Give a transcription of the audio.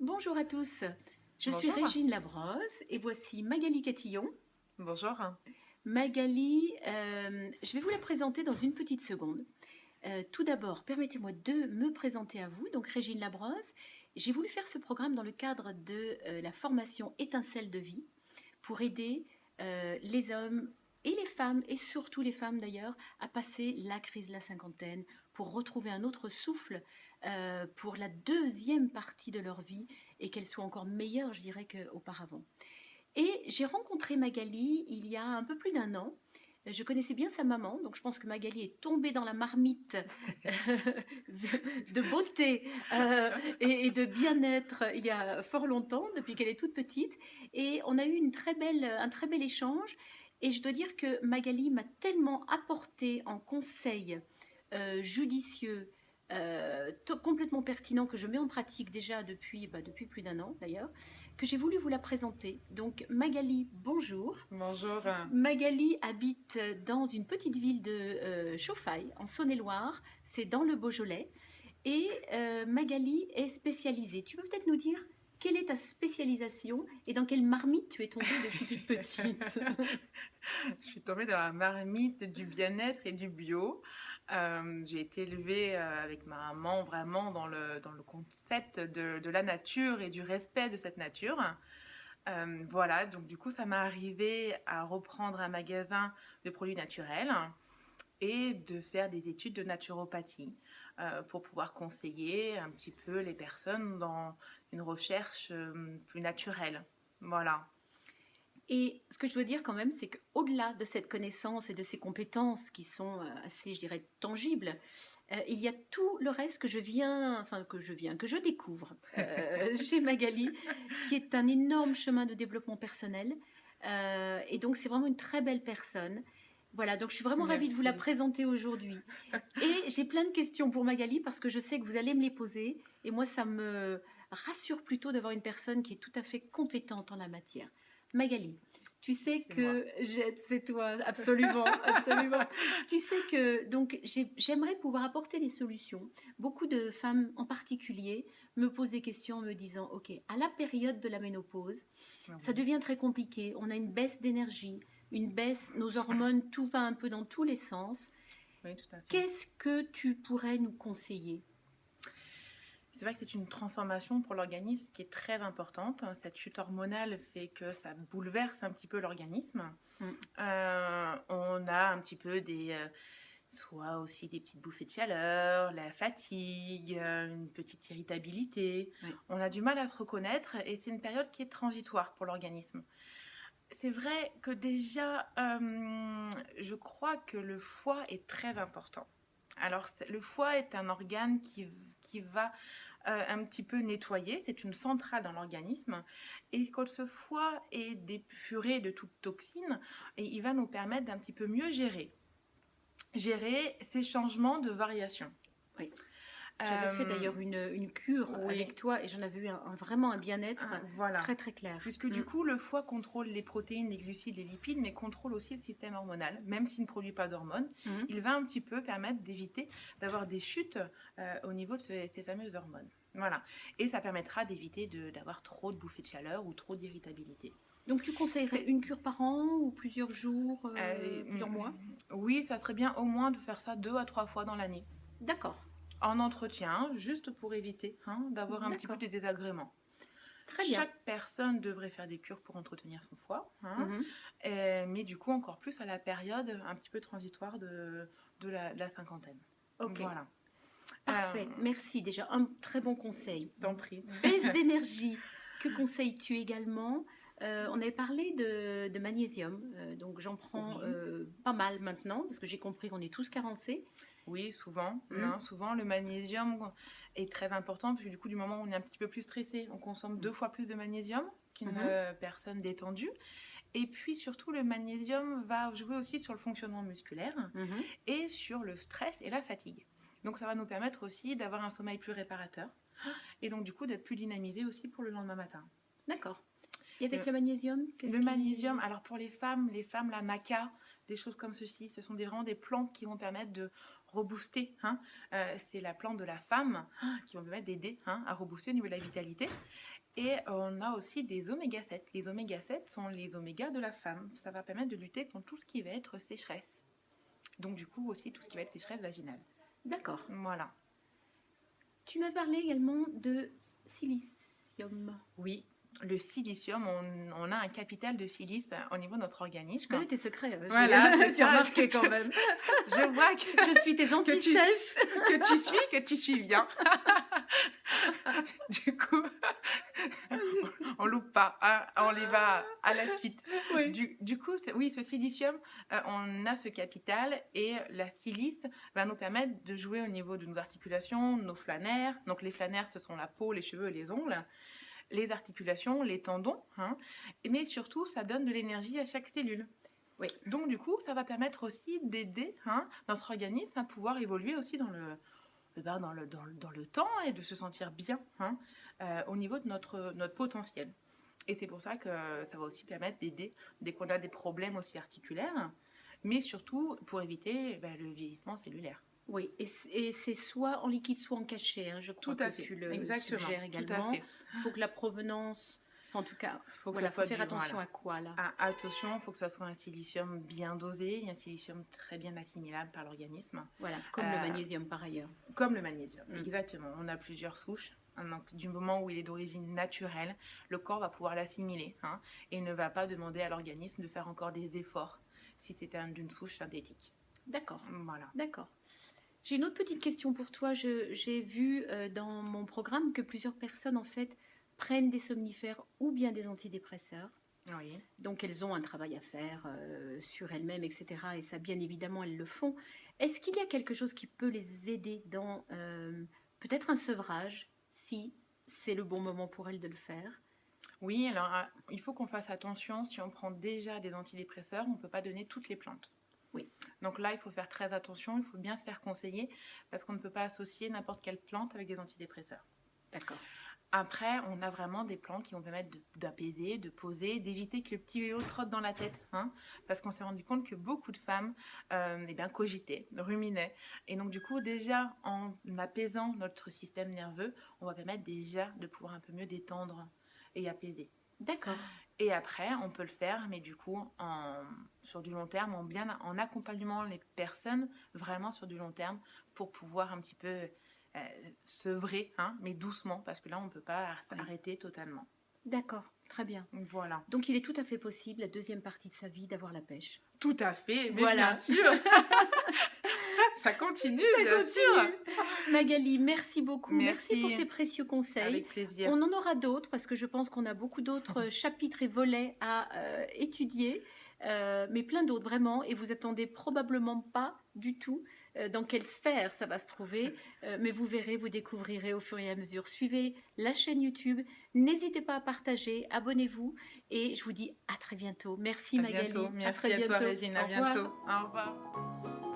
Bonjour à tous, je suis Bonjour. Régine Labrosse et voici Magali Catillon. Bonjour. Magali, je vais vous la présenter dans une petite seconde. Tout d'abord, permettez-moi de me présenter à vous, donc Régine Labrosse. J'ai voulu faire ce programme dans le cadre de la formation Étincelle de vie pour aider les hommes et les femmes, et surtout les femmes d'ailleurs, à passer la crise de la cinquantaine, pour retrouver un autre souffle pour la deuxième partie de leur vie et qu'elle soit encore meilleure, je dirais, qu'auparavant. Et j'ai rencontré Magali il y a un peu plus d'un an. Je connaissais bien sa maman, donc je pense que Magali est tombée dans la marmite de beauté et de bien-être il y a fort longtemps, depuis qu'elle est toute petite. Et on a eu un très bel échange. Et je dois dire que Magali m'a tellement apporté en conseils judicieux, complètement pertinent, que je mets en pratique déjà depuis plus d'un an d'ailleurs, que j'ai voulu vous la présenter. Donc Magali, bonjour. Bonjour. Magali habite dans une petite ville de Chauffailles, en Saône-et-Loire, c'est dans le Beaujolais. Et Magali est spécialisée. Tu peux peut-être nous dire quelle est ta spécialisation et dans quelle marmite tu es tombée depuis toute petite? Je suis tombée dans la marmite du bien-être et du bio. J'ai été élevée avec ma maman vraiment dans le concept de la nature et du respect de cette nature. Voilà, donc du coup, ça m'est arrivé à reprendre un magasin de produits naturels et de faire des études de naturopathie pour pouvoir conseiller un petit peu les personnes dans une recherche plus naturelle. Voilà. Et ce que je dois dire quand même, c'est qu'au-delà de cette connaissance et de ces compétences qui sont assez, je dirais, tangibles, il y a tout le reste que je découvre chez Magali, qui est un énorme chemin de développement personnel. Et donc, c'est vraiment une très belle personne. Voilà, donc je suis vraiment ravie de vous la Merci. présenter aujourd'hui. Et j'ai plein de questions pour Magali parce que je sais que vous allez me les poser. Et moi, ça me rassure plutôt d'avoir une personne qui est tout à fait compétente en la matière. Magali, tu sais C'est moi. que c'est toi, absolument, absolument. Tu sais que donc j'aimerais pouvoir apporter des solutions. Beaucoup de femmes en particulier me posent des questions en me disant, ok, à la période de la ménopause, Ah ça oui. devient très compliqué. On a une baisse d'énergie, une baisse, nos hormones, tout va un peu dans tous les sens. Oui, tout à fait. Qu'est-ce que tu pourrais nous conseiller? C'est vrai que c'est une transformation pour l'organisme qui est très importante. Cette chute hormonale fait que ça bouleverse un petit peu l'organisme. Mm. On a un petit peu soit aussi des petites bouffées de chaleur, la fatigue, une petite irritabilité. Oui. On a du mal à se reconnaître et c'est une période qui est transitoire pour l'organisme. C'est vrai que déjà, je crois que le foie est très important. Alors, le foie est un organe qui va un petit peu nettoyer, c'est une centrale dans l'organisme. Et quand ce foie est dépuré de toute toxine, et il va nous permettre d'un petit peu mieux gérer ces changements de variation. Oui. J'avais fait d'ailleurs une cure Oui. avec toi et j'en avais eu vraiment un bien-être Voilà. très très clair. Puisque du coup, le foie contrôle les protéines, les glucides, les lipides, mais contrôle aussi le système hormonal. Même s'il ne produit pas d'hormones, Mhm. il va un petit peu permettre d'éviter d'avoir des chutes au niveau de ces fameuses hormones. Voilà. Et ça permettra d'éviter d'avoir trop de bouffées de chaleur ou trop d'irritabilité. Donc tu conseillerais une cure par an ou plusieurs jours, plusieurs mois? Oui, ça serait bien au moins de faire ça 2 à 3 fois dans l'année. D'accord. En entretien, juste pour éviter d'avoir un petit peu de désagréments. Très bien. Chaque personne devrait faire des cures pour entretenir son foie, Mhm. mais du coup encore plus à la période un petit peu transitoire de la cinquantaine. Ok. Voilà. Parfait. Merci déjà. Un très bon conseil. T'en prie. Baisse d'énergie. Que conseilles-tu également? On avait parlé de magnésium, donc j'en prends Oui. pas mal maintenant parce que j'ai compris qu'on est tous carencés. Oui, souvent. Mm. Souvent, le magnésium est très important parce que du coup, du moment où on est un petit peu plus stressé, on consomme 2 fois plus de magnésium qu'une personne détendue. Et puis surtout, le magnésium va jouer aussi sur le fonctionnement musculaire et sur le stress et la fatigue. Donc ça va nous permettre aussi d'avoir un sommeil plus réparateur et donc du coup d'être plus dynamisé aussi pour le lendemain matin. D'accord. Et avec le magnésium, magnésium, alors pour les femmes, la maca, des choses comme ceci, ce sont vraiment des plantes qui vont permettre de rebooster, hein. C'est la plante de la femme qui va permettre d'aider, hein, à rebooster au niveau de la vitalité. Et on a aussi des oméga 7. Les oméga 7 sont les omégas de la femme. Ça va permettre de lutter contre tout ce qui va être sécheresse. Donc du coup aussi tout ce qui va être sécheresse vaginale. D'accord. Voilà. Tu m'as parlé également de silicium. Oui, le silicium, on a un capital de silice au niveau de notre organisme. Je connais tes secrets. Voilà, c'est tu as ça. remarqué quand même. Je vois que Je suis tes anti-sèches. que tu suis bien. Du coup, on loupe pas, hein, on y va à la suite. Oui. Du coup, oui, ce silicium, on a ce capital et la silice va nous permettre de jouer au niveau de nos articulations, nos flânaires. Donc les flânaires, ce sont la peau, les cheveux et les ongles. Les articulations, les tendons, hein. Mais surtout, ça donne de l'énergie à chaque cellule. Oui. Donc du coup, ça va permettre aussi d'aider, hein, notre organisme à pouvoir évoluer aussi dans le temps et de se sentir bien, hein, au niveau de notre potentiel. Et c'est pour ça que ça va aussi permettre d'aider dès qu'on a des problèmes aussi articulaires, mais surtout pour éviter le vieillissement cellulaire. Oui, et c'est soit en liquide, soit en cachet, hein, je crois Tout à que fait, tu le exactement, suggères tout à également. fait. Il faut que la provenance, en tout cas, Faut que voilà, ça faut soit faire attention voilà. à quoi là? Ah, attention, il faut que ce soit un silicium bien dosé, un silicium très bien assimilable par l'organisme. Voilà, comme le magnésium par ailleurs. Comme le magnésium, Mm. exactement. On a plusieurs souches. Donc, du moment où il est d'origine naturelle, le corps va pouvoir l'assimiler, hein, et ne va pas demander à l'organisme de faire encore des efforts si c'est d'une souche synthétique. D'accord, Voilà. d'accord. J'ai une autre petite question pour toi. J'ai vu dans mon programme que plusieurs personnes, en fait, prennent des somnifères ou bien des antidépresseurs. Oui. Donc, elles ont un travail à faire sur elles-mêmes, etc. Et ça, bien évidemment, elles le font. Est-ce qu'il y a quelque chose qui peut les aider dans peut-être un sevrage, si c'est le bon moment pour elles de le faire? Oui, alors il faut qu'on fasse attention. Si on prend déjà des antidépresseurs, on ne peut pas donner toutes les plantes. Oui. Donc là, il faut faire très attention. Il faut bien se faire conseiller parce qu'on ne peut pas associer n'importe quelle plante avec des antidépresseurs. D'accord. Après, on a vraiment des plantes qui vont permettre d'apaiser, de poser, d'éviter que le petit vélo trotte dans la tête, hein, parce qu'on s'est rendu compte que beaucoup de femmes cogitaient, ruminaient. Et donc, du coup, déjà, en apaisant notre système nerveux, on va permettre déjà de pouvoir un peu mieux détendre et apaiser. D'accord. Et après, on peut le faire, mais du coup, sur du long terme, en accompagnement les personnes vraiment sur du long terme pour pouvoir un petit peu sevrer, hein, mais doucement, parce que là, on ne peut pas s'arrêter totalement. D'accord, très bien. Voilà. Donc, il est tout à fait possible, la deuxième partie de sa vie, d'avoir la pêche. Tout à fait, mais Voilà. bien sûr. Ça continue, bien sûr. Magali, merci beaucoup. Merci. Pour tes précieux conseils. Avec plaisir. On en aura d'autres parce que je pense qu'on a beaucoup d'autres chapitres et volets à étudier, mais plein d'autres vraiment. Et vous attendez probablement pas du tout dans quelle sphère ça va se trouver, mais vous verrez, vous découvrirez au fur et à mesure. Suivez la chaîne YouTube, n'hésitez pas à partager, abonnez-vous et je vous dis à très bientôt. Merci À Magali. bientôt. Merci à très à toi bientôt. Régine, à Au revoir. bientôt. Au revoir.